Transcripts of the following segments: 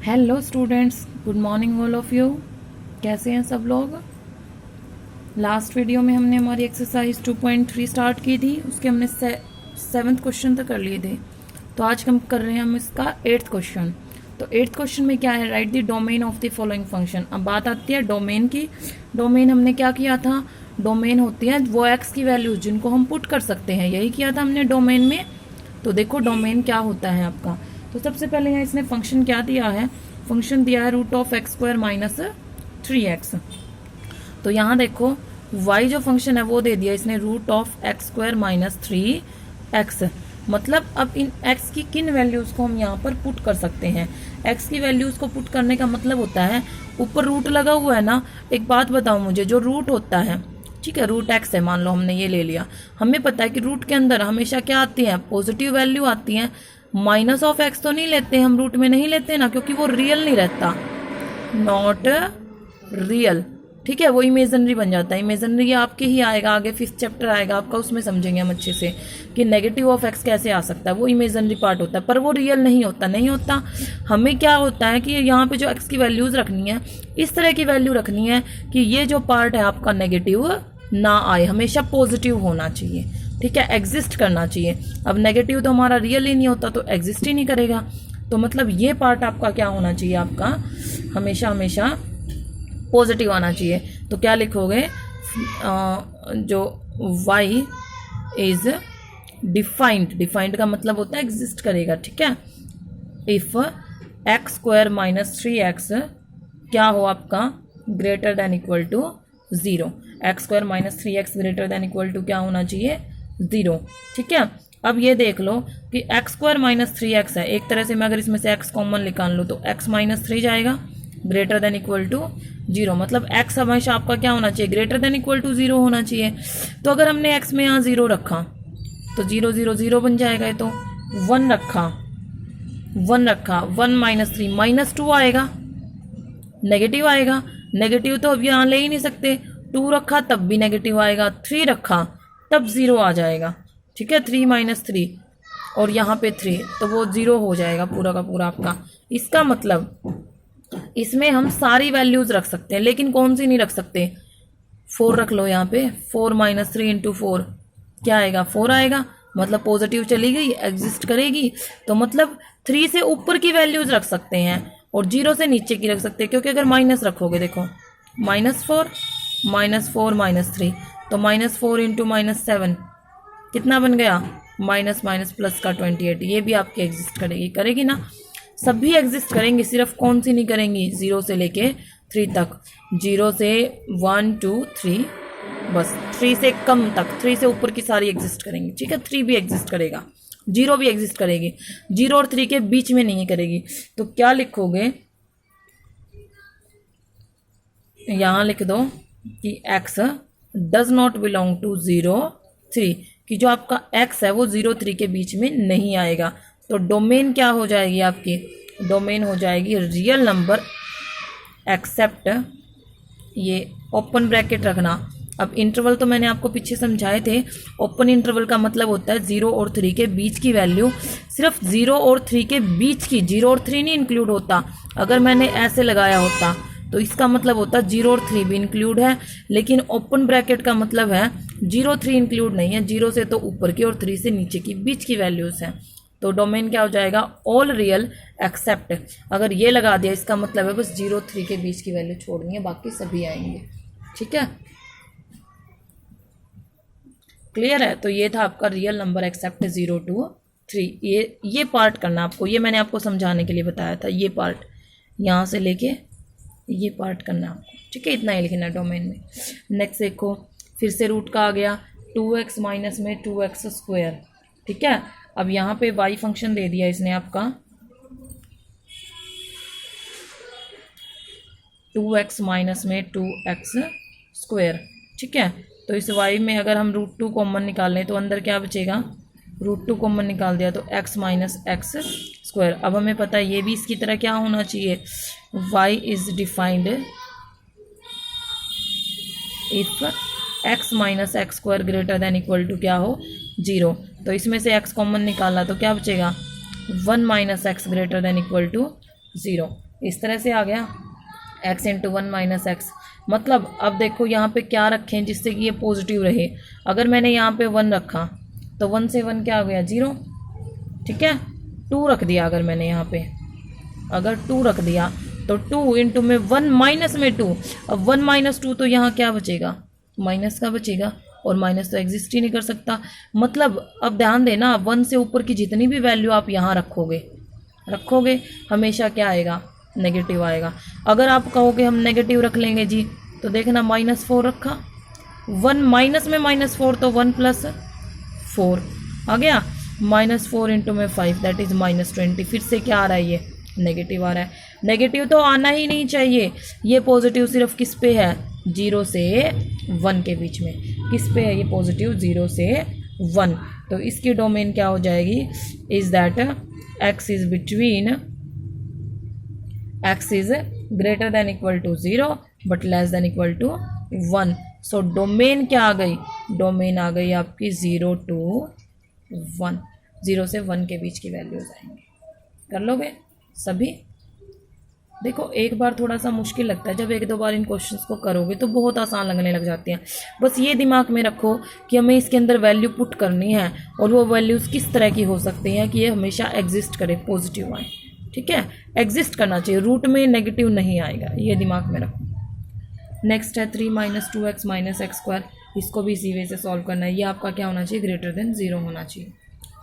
Hello students, good morning all of you. कैसे हैं सब लोग। लास्ट वीडियो में हमने हमारी एक्सरसाइज 2.3 स्टार्ट की थी, उसके हमने 7th क्वेश्चन तक कर लिए थे। तो आज हम कर रहे हैं हम इसका 8th क्वेश्चन। तो 8th क्वेश्चन में क्या है, write the domain of the following function. अब बात आती है डोमेन की। डोमेन हमने क्या किया था, डोमेन होती है वो एक्स की वैल्यूज जिनको हम पुट कर सकते हैं, यही किया था हमने डोमेन में। तो देखो डोमेन क्या होता है आपका। तो सबसे पहले यहाँ इसने फंक्शन क्या दिया है, फंक्शन दिया है √(x²-3x)। तो यहाँ देखो y जो फंक्शन है वो दे दिया इसने √(x²-3x)। मतलब अब इन x की किन वैल्यूज को हम यहाँ पर पुट कर सकते हैं। x की वैल्यूज को पुट करने का मतलब होता है, ऊपर रूट लगा हुआ है ना। एक बात बताओ मुझे, जो रूट होता है, ठीक है, रूट एक्स है, मान लो हमने ये ले लिया। हमें पता है कि रूट के अंदर हमेशा क्या आती है, पॉजिटिव वैल्यू आती है। माइनस ऑफ एक्स तो नहीं लेते हम, रूट में नहीं लेते ना, क्योंकि वो रियल नहीं रहता, नॉट रियल। ठीक है, वो इमेजनरी बन जाता है। इमेजनरी आपके ही आएगा, आगे 5th चैप्टर आएगा आपका, उसमें समझेंगे हम अच्छे से कि नेगेटिव ऑफ एक्स कैसे आ सकता है। वो इमेजनरी पार्ट होता है, पर वो रियल नहीं होता, नहीं होता। हमें क्या होता है कि यहाँ पे जो एक्स की वैल्यूज रखनी है, इस तरह की वैल्यू रखनी है कि ये जो पार्ट है आपका नेगेटिव ना आए, हमेशा पॉजिटिव होना चाहिए। ठीक है, एग्जिस्ट करना चाहिए। अब नेगेटिव तो हमारा रियल ही नहीं होता, तो एग्जिस्ट ही नहीं करेगा। तो मतलब ये पार्ट आपका क्या होना चाहिए, आपका हमेशा हमेशा पॉजिटिव आना चाहिए। तो क्या लिखोगे, जो y इज डिफाइंड, डिफाइंड का मतलब होता है एग्जिस्ट करेगा। ठीक है, इफ (x²-3x) क्या हो आपका, greater than equal to 0। (x²-3x) greater than equal to क्या होना चाहिए, 0। ठीक है, अब ये देख लो कि (x²-3x) है, एक तरह से मैं अगर इसमें से x कॉमन निकाल लूँ तो x-3 जाएगा, ग्रेटर देन इक्वल टू 0। मतलब x हमेशा आपका क्या होना चाहिए, ग्रेटर देन इक्वल टू 0 होना चाहिए। तो अगर हमने x में यहाँ 0 रखा तो 0 0 0 बन जाएगा। ये तो 1 रखा, 1 रखा, 1 - 3 -2 आएगा, नेगेटिव आएगा। नेगेटिव तो अब यहाँ ले ही नहीं सकते। 2 रखा तब भी नेगेटिव आएगा, 3 रखा तब 0 आ जाएगा। ठीक है, 3 - 3 और यहाँ पे 3, तो वो 0 हो जाएगा पूरा का पूरा आपका। इसका मतलब इसमें हम सारी वैल्यूज रख सकते हैं, लेकिन कौन सी नहीं रख सकते, 4 रख लो यहाँ पे। 4 - 3 × 4 क्या आएगा, 4 आएगा। मतलब पॉजिटिव चली गई, एग्जिस्ट करेगी। तो मतलब 3 से ऊपर की वैल्यूज रख सकते हैं और 0 से नीचे की रख सकते हैं, क्योंकि अगर माइनस रखोगे, देखो -4 -4 -3, तो -4 × -7 कितना बन गया, माइनस माइनस प्लस का 28। ये भी आपकी एग्जिस्ट करेगी, करेगी ना, सभी एग्जिस्ट करेंगी। सिर्फ कौन सी नहीं करेंगी, 0 से लेके 3 तक, 0 से 1 2 3, बस 3 से कम तक, 3 से ऊपर की सारी एग्जिस्ट करेंगी। ठीक है, 3 भी एग्जिस्ट करेगा, 0 भी एग्जिस्ट करेगी, 0 और 3 के बीच में नहीं करेगी। तो क्या लिखोगे, यहाँ लिख दो कि x does not belong to 0 3, कि जो आपका x है वो 0 3 के बीच में नहीं आएगा। तो डोमेन क्या हो जाएगी आपकी, डोमेन हो जाएगी रियल नंबर एक्सेप्ट, ये ओपन ब्रैकेट रखना। अब इंटरवल तो मैंने आपको पीछे समझाए थे। ओपन इंटरवल का मतलब होता है 0 और 3 के बीच की वैल्यू, सिर्फ 0 और 3 के बीच की, 0 और 3 नहीं इंक्लूड होता। अगर मैंने ऐसे लगाया होता तो इसका मतलब होता 0 और 3 भी इंक्लूड है, लेकिन ओपन ब्रैकेट का मतलब है 0 3 इंक्लूड नहीं है, 0 से तो ऊपर की और 3 से नीचे की बीच की वैल्यूज हैं। तो डोमेन क्या हो जाएगा, ऑल रियल एक्सेप्ट। अगर ये लगा दिया इसका मतलब है बस 0 3 के बीच की वैल्यू छोड़नी है, बाकी सभी आएंगे। ठीक है, क्लियर है। तो ये था आपका रियल नंबर एक्सेप्ट 0 2 3। ये पार्ट करना आपको, ये मैंने आपको समझाने के लिए बताया था। ये पार्ट यहाँ से लेके ये पार्ट करना आपको। ठीक है, इतना ही लिखना है डोमेन में। नेक्स्ट देखो, फिर से रूट का आ गया, 2x माइनस में 2x²। ठीक है, अब यहाँ पे y फंक्शन दे दिया इसने आपका 2x माइनस में 2x²। ठीक है, तो इस y में अगर हम √2 कॉमन निकाल लें तो अंदर क्या बचेगा, √2 कॉमन निकाल दिया तो x माइनस x²। अब हमें पता है ये भी इसकी तरह क्या होना चाहिए, y is defined if x minus x² greater than equal to क्या हो, 0। तो इसमें से x कॉमन निकाला तो क्या बचेगा, 1 - x greater than equal to 0। इस तरह से आ गया x इंटू 1 माइनस एक्स। मतलब अब देखो यहाँ पे क्या रखें जिससे कि ये पॉजिटिव रहे। अगर मैंने यहाँ पे 1 रखा तो 1 से 1 क्या हो गया 0, ठीक है। 2 रख दिया अगर मैंने यहाँ पे, अगर 2 रख दिया तो 2 इंटू में 1 माइनस में 2। अब 1 माइनस 2 तो यहाँ क्या बचेगा, माइनस का बचेगा, और माइनस तो एग्जिस्ट ही नहीं कर सकता। मतलब अब ध्यान देना 1 से ऊपर की जितनी भी वैल्यू आप यहाँ रखोगे हमेशा क्या आएगा, नेगेटिव आएगा। अगर आप कहोगे हम नेगेटिव रख लेंगे जी, तो देखना -4 रखा, 1 माइनस में -4 तो 1 प्लस 4 आ गया, -4 इंटू में 5 दैट इज -20। फिर से क्या आ रहा है, ये नेगेटिव आ रहा है। नेगेटिव तो आना ही नहीं चाहिए, ये पॉजिटिव सिर्फ किस पे है, 0 से 1 के बीच में। किस पे है ये पॉजिटिव, 0 से 1। तो इसकी डोमेन क्या हो जाएगी, is that x is between, x is greater than equal to 0 but less than equal to 1। So domain क्या आ गई, डोमेन आ गई आपकी 0 to 1, 0 से 1 के बीच की वैल्यूज आएंगे। कर लोगे सभी। देखो एक बार थोड़ा सा मुश्किल लगता है, जब एक दो बार इन क्वेश्चंस को करोगे तो बहुत आसान लगने लग जाते हैं। बस ये दिमाग में रखो कि हमें इसके अंदर वैल्यू पुट करनी है, और वो वैल्यूज़ किस तरह की हो सकती हैं कि ये हमेशा एग्जिस्ट करे, पॉजिटिव आए, ठीक है। एग्जिस्ट करना चाहिए, रूट में नेगेटिव नहीं आएगा, ये दिमाग में रखो। नेक्स्ट है 3 - 2x - x²। इसको भी इसी वे से सॉल्व करना है। ये आपका क्या होना चाहिए, ग्रेटर देन 0 होना चाहिए,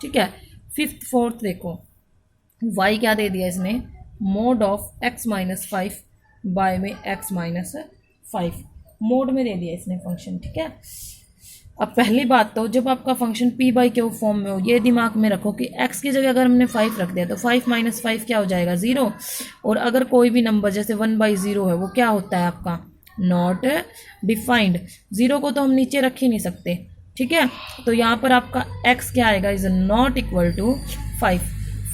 ठीक है। 5th 4th देखो, y क्या दे दिया इसने, मोड ऑफ x - 5 बाय में x - 5 मोड में दे दिया इसने फंक्शन, ठीक है। अब पहली बात तो जब आपका फंक्शन p/q फॉर्म में हो, ये दिमाग में रखो कि x की जगह अगर हमने 5 रख दिया तो 5 - 5 क्या हो जाएगा, 0। और अगर कोई भी नंबर जैसे 1/0 है वो क्या होता है आपका, नॉट डिफाइंड। 0 को तो हम नीचे रख ही नहीं सकते, ठीक है। तो यहाँ पर आपका x क्या आएगा, इज नॉट इक्वल टू 5।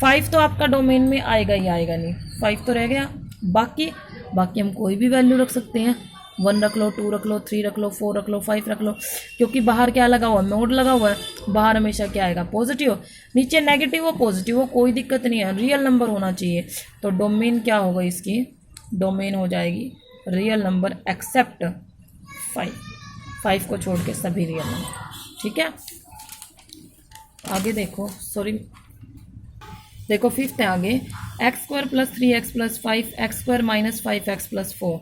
5 तो आपका डोमेन में आएगा ही आएगा नहीं, 5 तो रह गया। बाकी हम कोई भी वैल्यू रख सकते हैं, 1 रख लो, 2 रख लो, 3 रख लो, 4 रख लो, 5 रख लो, क्योंकि बाहर क्या लगा हुआ है, मोड लगा हुआ है। बाहर हमेशा क्या आएगा, पॉजिटिव। नीचे नेगेटिव हो पॉजिटिव हो कोई दिक्कत नहीं है, रियल नंबर होना चाहिए। तो डोमेन क्या होगा इसकी, डोमेन हो जाएगी रियल नंबर एक्सेप्ट 5 को छोड़ के सभी रियल नंबर, ठीक है। आगे देखो, देखो 5th है आगे, x² + 3x + 5 x² - 5x + 4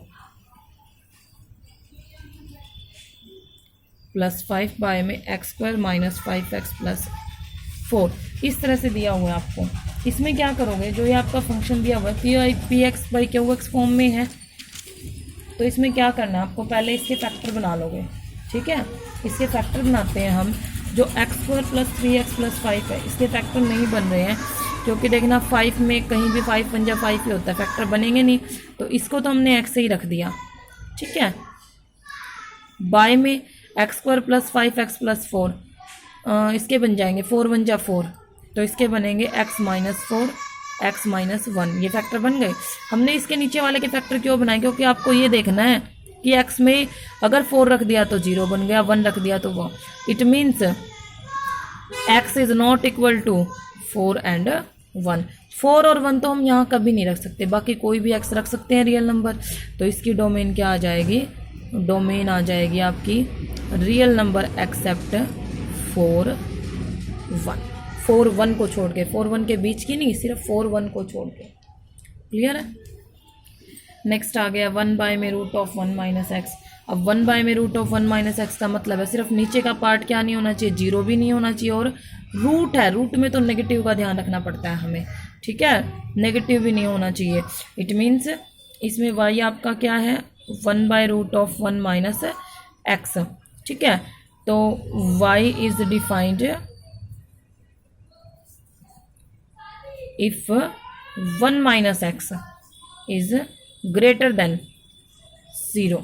+ 5 bye में x² - 5x + 4। इस तरह से दिया हुआ है आपको। इसमें क्या करोगे, जो ये आपका फंक्शन दिया हुआ है px/qx फॉर्म में है, तो इसमें क्या करना है आपको, पहले इसके फैक्टर बना लोगे, ठीक है। इसके फैक्टर बनाते हैं हम। जो x² + 3x + 5 है, इसके फैक्टर नहीं बन रहे हैं, क्योंकि देखना 5 में कहीं भी 5 बन जा 5 ही होता है, फैक्टर बनेंगे नहीं। तो इसको तो हमने x से ही रख दिया, ठीक है। बाय में x² + 5x + 4, इसके बन जाएंगे 4 बन जा 4, तो इसके बनेंगे x - 4 x - 1। ये फैक्टर बन गए। हमने इसके नीचे वाले के फैक्टर क्यों बनाए, क्योंकि आपको ये देखना है कि x में अगर 4 रख दिया तो 0 बन गया, 1 रख दिया तो 1। It means x is not equal to 4 and 1। 4 और 1 तो हम यहाँ कभी नहीं रख सकते, बाकी कोई भी x रख सकते हैं रियल नंबर। तो इसकी डोमेन क्या आ जाएगी, डोमेन आ जाएगी आपकी रियल नंबर एक्सेप्ट 4 1। 4 1 को छोड़ के, 4 1 के बीच की नहीं, सिर्फ 4 1 को छोड़ के। क्लियर है। नेक्स्ट आ गया 1 बाय में √1 - x। अब 1 बाय में √1 - x का मतलब है सिर्फ नीचे का पार्ट क्या नहीं होना चाहिए, 0 भी नहीं होना चाहिए, और रूट है, रूट में तो नेगेटिव का ध्यान रखना पड़ता है हमें, ठीक है। नेगेटिव भी नहीं होना चाहिए। इट मीन्स इसमें y आपका क्या है, 1 बाय √1 - x, ठीक है। तो y is defined if 1 - x is greater than 0।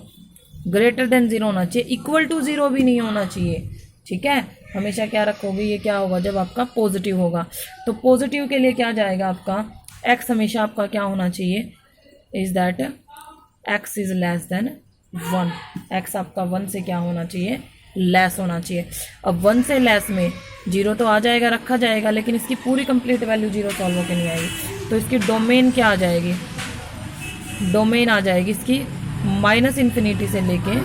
Greater than 0 होना चाहिए, इक्वल टू 0 भी नहीं होना चाहिए, ठीक है। हमेशा क्या रखोगे, ये क्या होगा जब आपका पॉजिटिव होगा। तो पॉजिटिव के लिए क्या जाएगा आपका, x हमेशा आपका क्या होना चाहिए, is that x is less then 1। x आपका 1 से क्या होना चाहिए, लेस होना चाहिए। अब 1 से लेस में 0 तो आ जाएगा, रखा जाएगा, लेकिन इसकी पूरी कंप्लीट वैल्यू 0 सॉल्व होकर नहीं आएगी। तो इसकी डोमेन क्या आ जाएगी, डोमेन आ जाएगी इसकी माइनस इन्फिनिटी से लेके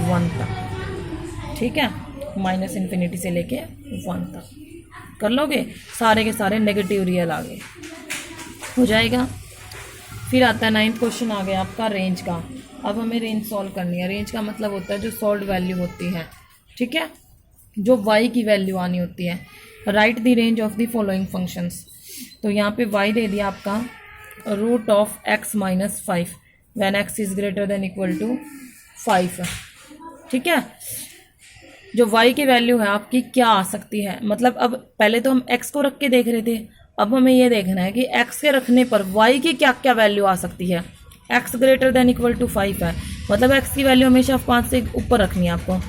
1 तक, ठीक है, माइनस इन्फिनिटी से लेके 1 तक कर लोगे, सारे के सारे नेगेटिव रियल आ गए, हो जाएगा। फिर आता है 9th क्वेश्चन आ गया आपका रेंज का। अब हमें रेंज सॉल्व करनी है। रेंज का मतलब होता है जो सॉल्व वैल्यू होती है, ठीक है, जो y की वैल्यू आनी होती है। Write the range of the following functions. तो यहाँ पे y दे दिया आपका root of x minus 5 when x is greater than equal to 5, ठीक है। जो y की वैल्यू है आपकी क्या आ सकती है, मतलब अब पहले तो हम x को रख के देख रहे थे, अब हमें ये देखना है कि x के रखने पर y की क्या क्या वैल्यू आ सकती है। x greater than equal to 5 है, मतलब x की वैल्यू हमेशा 5 से ऊपर रखनी है आपको।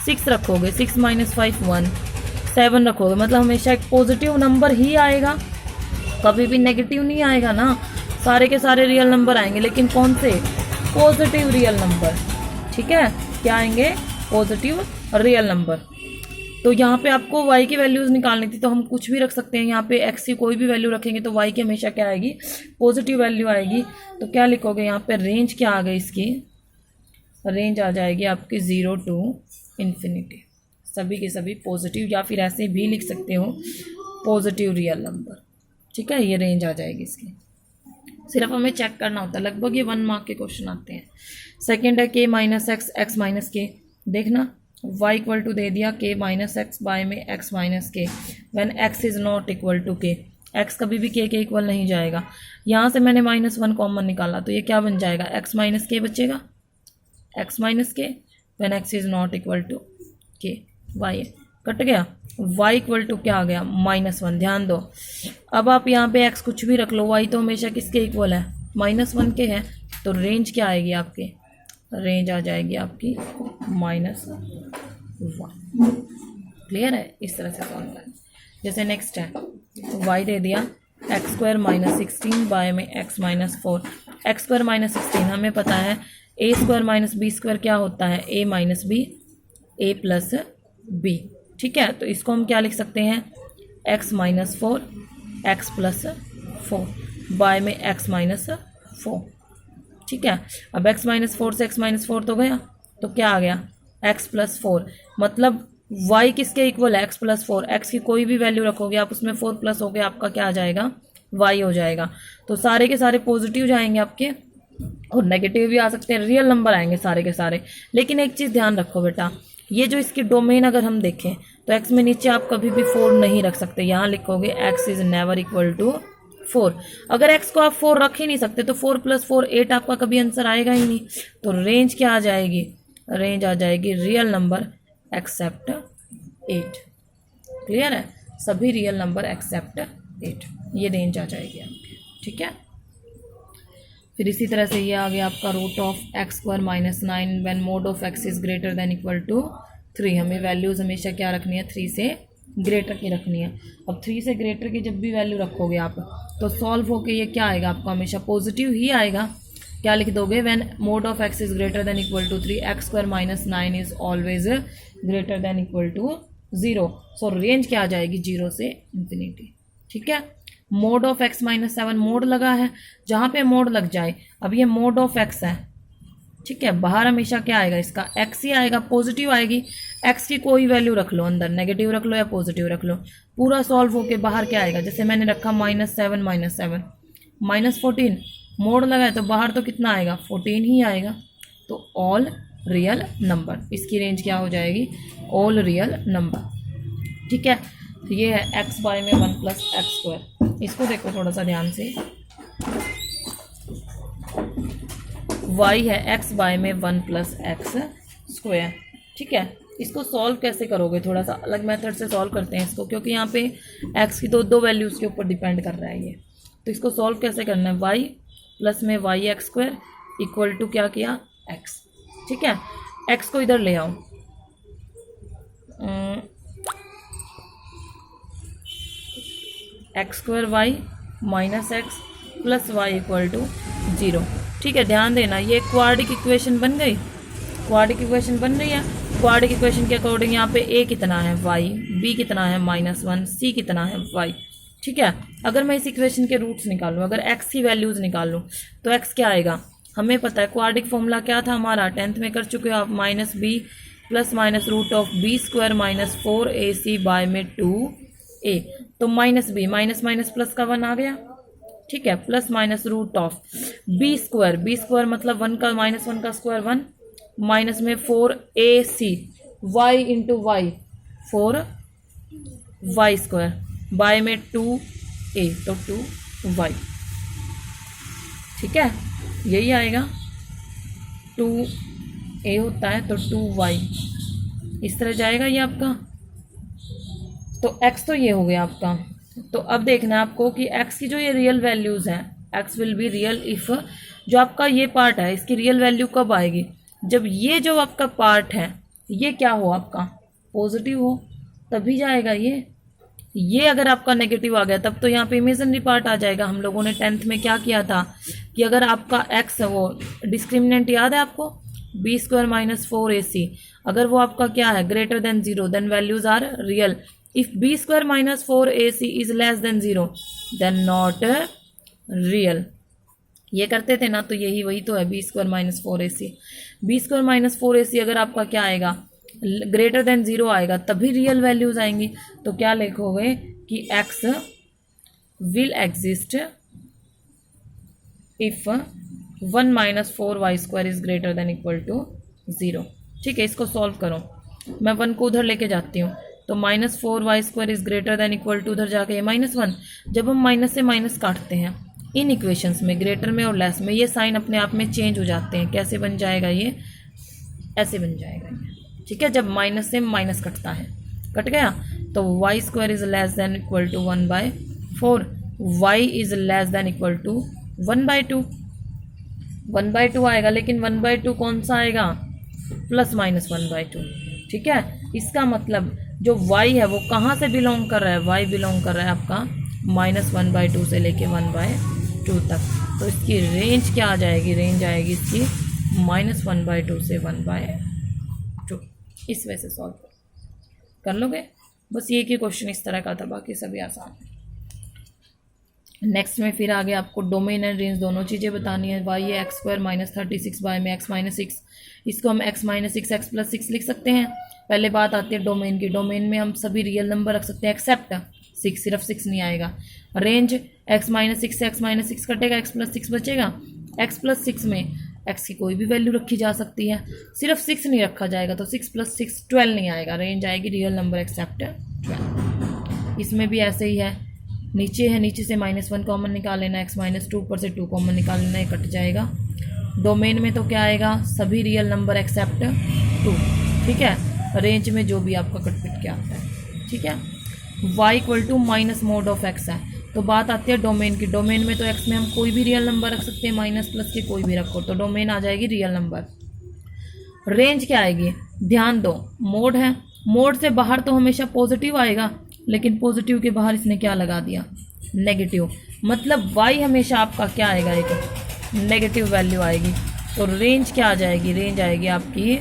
6 रखोगे, 6 माइनस 5 1, 7 रखोगे, मतलब हमेशा एक पॉजिटिव नंबर ही आएगा, कभी भी नेगेटिव नहीं आएगा ना। सारे के सारे रियल नंबर आएंगे, लेकिन कौन से? पॉजिटिव रियल नंबर, ठीक है, क्या आएंगे? Positive real number. तो यहाँ पे आपको y की वैल्यूज़ निकालनी थी, तो हम कुछ भी रख सकते हैं। यहाँ पे x की कोई भी वैल्यू रखेंगे तो y की हमेशा क्या आएगी? पॉजिटिव वैल्यू आएगी। तो क्या लिखोगे यहाँ पे? रेंज क्या आ गई इसकी? रेंज आ जाएगी आपकी 0 टू इन्फिनिटी, सभी के सभी पॉजिटिव, या फिर ऐसे भी लिख सकते हो पॉजिटिव रियल नंबर, ठीक है। ये रेंज आ जाएगी इसकी। सिर्फ हमें चेक करना होता है, लगभग ये 1 मार्क के क्वेश्चन आते हैं। सेकेंड है k minus x, x minus k. देखना y इक्वल टू दे दिया k माइनस एक्स बाय में x minus k when x is not equal to k। x कभी भी k के इक्वल नहीं जाएगा। यहाँ से मैंने -1 कॉमन निकाला, तो ये क्या बन जाएगा? x माइनस के बचेगा, x minus k when x is not equal to k। y cut गया, y इक्वल टू क्या आ गया? -1। ध्यान दो, अब आप यहाँ पे x कुछ भी रख लो, y तो हमेशा किसके इक्वल है? -1 के है। तो रेंज क्या आएगी आपकी? रेंज आ जाएगी आपकी -1। क्लियर है? इस तरह से सॉल्व करना। जैसे नेक्स्ट है, y दे दिया x² माइनस 16 बाय में x माइनस 4। x² माइनस 16 हमें पता है a² माइनस b² क्या होता है? a minus b, a plus b, ठीक है। तो इसको हम क्या लिख सकते हैं? x minus 4 x plus 4 by में x माइनस 4, ठीक है। अब x माइनस 4 से x माइनस 4 तो गया, तो क्या आ गया? x प्लस 4, मतलब y किसके इक्वल है? x plus 4। x की कोई भी वैल्यू रखोगे आप, उसमें 4 प्लस हो गया, आपका क्या आ जाएगा? y हो जाएगा। तो सारे के सारे पॉजिटिव जाएंगे आपके, और नेगेटिव भी आ सकते हैं, रियल नंबर आएंगे सारे के सारे। लेकिन एक चीज़ ध्यान रखो बेटा, ये जो इसकी डोमेन अगर हम देखें तो x में नीचे आप कभी भी 4 नहीं रख सकते। यहाँ लिखोगे x is never equal to 4। अगर x को आप 4 रख ही नहीं सकते तो 4 प्लस 4 8 आपका कभी आंसर आएगा ही नहीं। तो रेंज क्या आ जाएगी? रेंज आ जाएगी रियल नंबर एक्सेप्ट 8। क्लियर है? सभी रियल नंबर एक्सेप्ट 8, ये रेंज आ जाएगी आपकी, ठीक है। फिर इसी तरह से ये आ गया आपका root of x² minus 9 when mod of x is greater than equal to 3। हमें वैल्यूज़ हमेशा क्या रखनी है? 3 से ग्रेटर की रखनी है। अब 3 से ग्रेटर की जब भी वैल्यू रखोगे आप, तो सॉल्व होके ये क्या आएगा आपका? हमेशा पॉजिटिव ही आएगा। क्या लिख दोगे? When mod of x is greater than equal to 3 x² minus 9 is always greater than equal to 0। So range क्या आ जाएगी? 0 से इन्फिनिटी, ठीक है। Mod of x minus 7 mod लगा है, जहाँ पे मोड लग जाए, अब ये मोड ऑफ x है, ठीक है। बाहर हमेशा क्या आएगा? इसका x ही आएगा, पॉजिटिव आएगी। x की कोई वैल्यू रख लो, अंदर नेगेटिव रख लो या पॉजिटिव रख लो, पूरा सॉल्व होके बाहर क्या आएगा? जैसे मैंने रखा -7 माइनस 14, मोड लगा है तो बाहर तो कितना आएगा? 14 ही आएगा। तो ऑल रियल नंबर, इसकी रेंज क्या हो जाएगी? ऑल रियल नंबर, ठीक है। तो ये है x बाय में 1 प्लस x²। इसको देखो थोड़ा सा ध्यान से, y है x बाय में 1 प्लस x², ठीक है। इसको सॉल्व कैसे करोगे? थोड़ा सा अलग मेथड से सॉल्व करते हैं इसको, क्योंकि यहाँ पे x की दो वैल्यूज़ के ऊपर डिपेंड कर रहा है ये। तो इसको सॉल्व कैसे करना है? y प्लस में y² इक्वल टू क्या किया? x, ठीक है। x को इधर ले आओ, x² y minus x plus y equal to 0, ठीक है। ध्यान देना, ये क्वाड्रिक इक्वेशन बन गई, क्वाड्रिक इक्वेशन बन रही है। क्वाड्रिक इक्वेशन के अकॉर्डिंग यहाँ पे a कितना है? y, b कितना है? -1, c कितना है? y, ठीक है। अगर मैं इस इक्वेशन के रूट्स निकालूं, अगर x की वैल्यूज निकालूं तो x क्या आएगा, हमें पता है क्वाड्रिक फॉर्मूला क्या था हमारा, 10th में कर चुके हो आप, -b plus minus root of B square minus 4ac by में 2a। तो -b माइनस माइनस प्लस का 1 आ गया, ठीक है, plus minus root of B square मतलब 1 का माइनस 1 का स्क्वायर 1, माइनस में 4ac y into y 4y square by में 2a, तो 2y, ठीक है, यही आएगा, 2a होता है तो 2y, इस तरह जाएगा ये आपका। तो x तो ये हो गया आपका। तो अब देखना है आपको कि x की जो ये रियल वैल्यूज़ हैं, x will be real if, जो आपका ये पार्ट है इसकी रियल वैल्यू कब आएगी, जब ये जो आपका पार्ट है ये क्या हो, आपका पॉजिटिव हो, तभी जाएगा ये अगर आपका नेगेटिव आ गया तब तो यहाँ पे इमेजिनरी पार्ट आ जाएगा। हम लोगों ने 10th में क्या किया था कि अगर आपका x है, वो डिस्क्रिमिनेंट याद है आपको, बी स्क्वायर माइनस 4ac, अगर वो आपका क्या है greater than 0 then values are real, if B square minus 4ac is less than 0 then not real. ये करते थे ना, तो यही वही तो है, B square minus 4ac, B square minus 4ac अगर आपका क्या आएगा ग्रेटर देन 0 आएगा तभी रियल वैल्यूज आएंगी। तो क्या लिखोगे कि x will exist if 1 minus 4y square is greater than equal to 0। ठीक है, इसको सॉल्व करो, मैं 1 को उधर लेके जाती हूँ, तो minus 4y square is greater than equal to उधर जाके -1। जब हम माइनस से माइनस काटते हैं इन इक्वेशंस में, ग्रेटर में और लेस में, ये साइन अपने आप में चेंज हो जाते हैं। कैसे बन जाएगा ये, ऐसे बन जाएगा ये, ठीक है, जब माइनस से माइनस कटता है, कट गया, तो y square is less than equal to 1/4, y is less than equal to 1/2, 1/2 आएगा, लेकिन 1/2 कौन सा आएगा, प्लस माइनस 1/2, ठीक है। इसका मतलब जो y है वो कहाँ से बिलोंग कर रहा है, y बिलोंग कर रहा है आपका -1/2 से लेके 1/2 तक। तो इसकी रेंज क्या आ जाएगी, रेंज आएगी इसकी -1/2 से 1/2। इस वजह से सॉल्व कर लोगे, बस ये कि क्वेश्चन इस तरह का था, बाकी सभी आसान है। नेक्स्ट में फिर आगे आपको डोमेन एंड रेंज दोनों चीज़ें बतानी है। वाई है x² -36 बाय में x -6, इसको हम x -6 x + 6 लिख सकते हैं। पहले बात आती है डोमेन की, डोमेन में हम सभी रियल नंबर रख सकते हैं एक्सेप्ट 6, सिर्फ 6 नहीं आएगा। रेंज x -6 से x -6 कटेगा, x + 6 बचेगा, x + 6 में x की कोई भी वैल्यू रखी जा सकती है, सिर्फ 6 नहीं रखा जाएगा, तो 6 + 6 12 नहीं आएगा, रेंज आएगी रियल नंबर एक्सेप्ट 12। इसमें भी ऐसे ही है, नीचे है, नीचे से -1 कॉमन निकाल लेना, x -2 ऊपर से 2 कॉमन निकाल लेना, ये कट जाएगा। डोमेन में तो क्या आएगा, सभी रियल नंबर एक्सेप्ट 2, ठीक है। रेंज में जो भी आपका कट पिट के आता है, ठीक है। y = minus mode of x है, तो बात आती है डोमेन की। डोमेन में तो x में हम कोई भी रियल नंबर रख सकते हैं, माइनस प्लस के कोई भी रखो, तो डोमेन आ जाएगी रियल नंबर। रेंज क्या आएगी, ध्यान दो, मोड है, मोड से बाहर तो हमेशा पॉजिटिव आएगा, लेकिन पॉजिटिव के बाहर इसने क्या लगा दिया, नेगेटिव, मतलब y हमेशा आपका क्या आएगा, एक नेगेटिव वैल्यू आएगी। तो रेंज क्या आ जाएगी, रेंज आएगी आपकी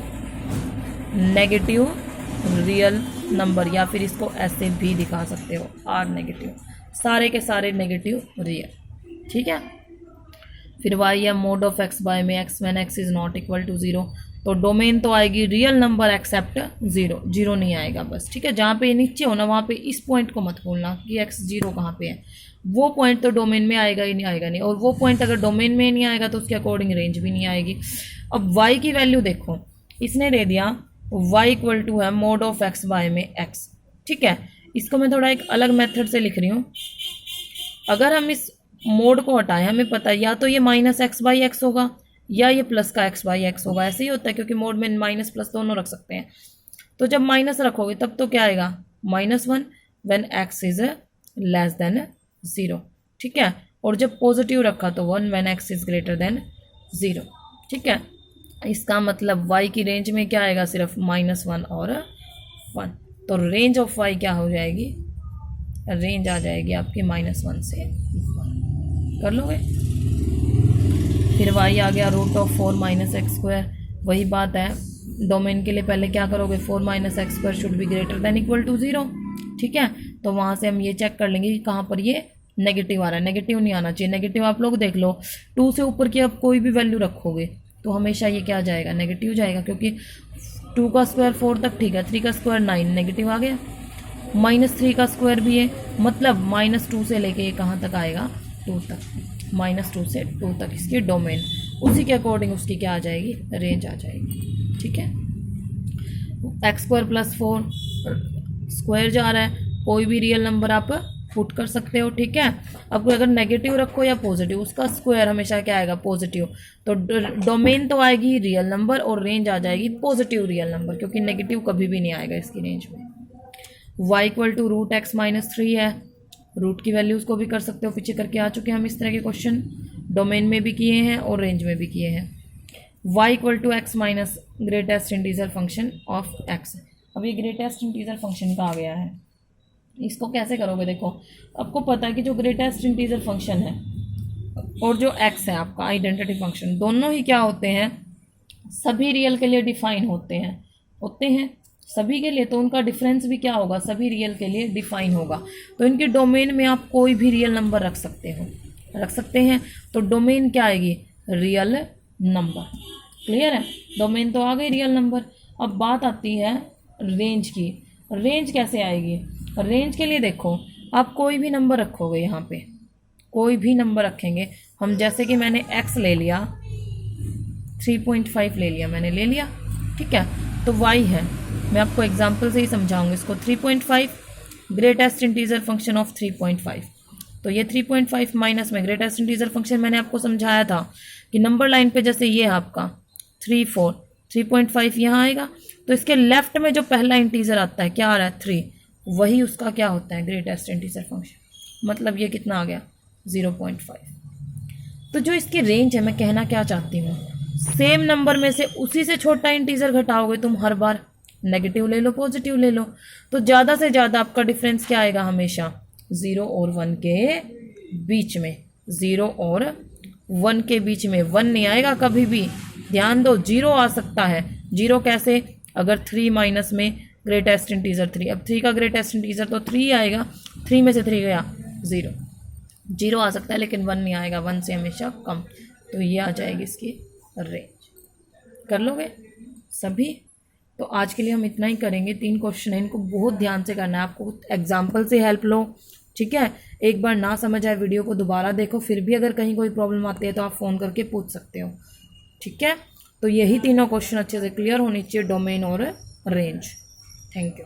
नेगेटिव रियल नंबर, या फिर इसको ऐसे भी दिखा सकते हो, आर नेगेटिव, सारे के सारे नेगेटिव रियल, ठीक है। फिर y या मोड ऑफ x बाय में x when x is not equal to 0, तो डोमेन तो आएगी रियल नंबर एक्सेप्ट 0, 0 नहीं आएगा बस, ठीक है। जहाँ पे नीचे हो ना वहाँ पे इस पॉइंट को मत भूलना कि x 0 कहाँ पे है, वो पॉइंट तो डोमेन में आएगा ही नहीं, आएगा नहीं, और वो पॉइंट अगर डोमेन में नहीं आएगा तो उसके अकॉर्डिंग रेंज भी नहीं आएगी। अब y की वैल्यू देखो, इसने दे दिया y = है मोड ऑफ x बाय में x, ठीक है। इसको मैं थोड़ा एक अलग मेथड से लिख रही हूँ। अगर हम इस मोड को हटाएं, हमें पता है या तो ये -x/x होगा या ये प्लस का x/x होगा, ऐसे ही होता है, क्योंकि मोड में माइनस प्लस दोनों रख सकते हैं। तो जब माइनस रखोगे तब तो क्या आएगा, -1 when x is less than 0, ठीक है। और जब पॉजिटिव रखा तो 1 when x is greater than 0, ठीक है। इसका मतलब y की रेंज में क्या आएगा, सिर्फ -1 और 1, तो रेंज ऑफ y क्या हो जाएगी, रेंज आ जाएगी आपकी -1 से 1, कर लोगे। फिर y आ गया √4 - x², वही बात है, डोमेन के लिए पहले क्या करोगे, 4 - x² should be greater than equal to 0, ठीक है। तो वहाँ से हम ये चेक कर लेंगे कि कहाँ पर ये नेगेटिव आ रहा है। नेगेटिव नहीं आना चाहिए। नेगेटिव आप लोग देख लो, 2 से ऊपर की आप कोई भी वैल्यू रखोगे तो हमेशा ये क्या जाएगा, नेगेटिव जाएगा, क्योंकि 2 का स्क्वायर 4 तक ठीक है, 3 का स्क्वायर 9 नेगेटिव आ गया। -3 का स्क्वायर भी है, मतलब -2 से लेके ये कहाँ तक आएगा, 2 तक। -2 से 2 तक इसकी डोमेन, उसी के अकॉर्डिंग उसकी क्या आ जाएगी, रेंज आ जाएगी। ठीक है, x² + 4 स्क्वायर जा रहा है, कोई भी रियल नंबर आप पुट कर सकते हो। ठीक है, अब अगर नेगेटिव रखो या पॉजिटिव, उसका स्क्वायर हमेशा क्या आएगा, पॉजिटिव। तो डोमेन तो आएगी रियल नंबर और रेंज आ जाएगी पॉजिटिव रियल नंबर, क्योंकि नेगेटिव कभी भी नहीं आएगा इसकी रेंज में। y = √x-3 है, रूट की वैल्यूज़ को भी कर सकते हो, पीछे करके आ चुके हैं हम इस तरह के क्वेश्चन, डोमेन में भी किए हैं और रेंज में भी किए हैं। y = x minus greatest integer function of x। अब ये ग्रेटेस्ट इंटीजर फंक्शन का आ गया है, इसको कैसे करोगे, देखो आपको पता है कि जो ग्रेटेस्ट इंटीजर फंक्शन है और जो x है आपका आइडेंटिटी फंक्शन, दोनों ही क्या होते हैं, सभी रियल के लिए डिफाइन होते हैं सभी के लिए, तो उनका डिफरेंस भी क्या होगा, सभी रियल के लिए डिफाइन होगा। तो इनके डोमेन में आप कोई भी रियल नंबर रख सकते हैं, तो डोमेन क्या आएगी, रियल नंबर। क्लियर है, डोमेन तो आ गई रियल नंबर। अब बात आती है रेंज की। रेंज कैसे आएगी, रेंज के लिए देखो आप कोई भी नंबर रखोगे, यहाँ पे कोई भी नंबर रखेंगे हम, जैसे कि मैंने x ले लिया, 3.5 ले लिया, मैंने ले लिया। ठीक है, तो y है, मैं आपको एग्जांपल से ही समझाऊंगी इसको। 3.5 ग्रेटेस्ट इंटीजर फंक्शन ऑफ 3.5, तो ये 3.5 माइनस में ग्रेटेस्ट इंटीजर फंक्शन मैंने आपको समझाया था कि नंबर लाइन पे जैसे ये है आपका 3 4, 3.5 यहाँ आएगा, तो इसके लेफ्ट में जो पहला इंटीजर आता है क्या आ रहा है, 3, वही उसका क्या होता है, ग्रेटेस्ट इंटीजर फंक्शन। मतलब ये कितना आ गया, 0.5। तो जो इसकी रेंज है, मैं कहना क्या चाहती हूँ, सेम नंबर में से उसी से छोटा इंटीजर घटाओगे तुम हर बार, नेगेटिव ले लो पॉजिटिव ले लो, तो ज़्यादा से ज़्यादा आपका डिफरेंस क्या आएगा, हमेशा 0 और 1 के बीच में, 0 और 1 के बीच में 1 नहीं आएगा कभी भी। ध्यान दो, 0 आ सकता है। 0 कैसे, अगर 3 माइनस में ग्रेटेस्ट इंटीजर 3, अब 3 का ग्रेटेस्ट इंटीजर तो 3 आएगा, 3 में से 3 गया 0, 0 आ सकता है लेकिन 1 नहीं आएगा, 1 से हमेशा कम। तो ये आ जाएगी इसकी रेंज। कर लोगे सभी? तो आज के लिए हम इतना ही करेंगे। 3 क्वेश्चन है, इनको बहुत ध्यान से करना है, आपको एग्जाम्पल से हेल्प लो। ठीक है, एक बार ना समझ आए वीडियो को दोबारा देखो, फिर भी अगर कहीं कोई प्रॉब्लम आती है तो आप फ़ोन करके पूछ सकते हो। ठीक है, तो यही तीनों क्वेश्चन अच्छे से क्लियर होने चाहिए, डोमेन और रेंज। Thank you.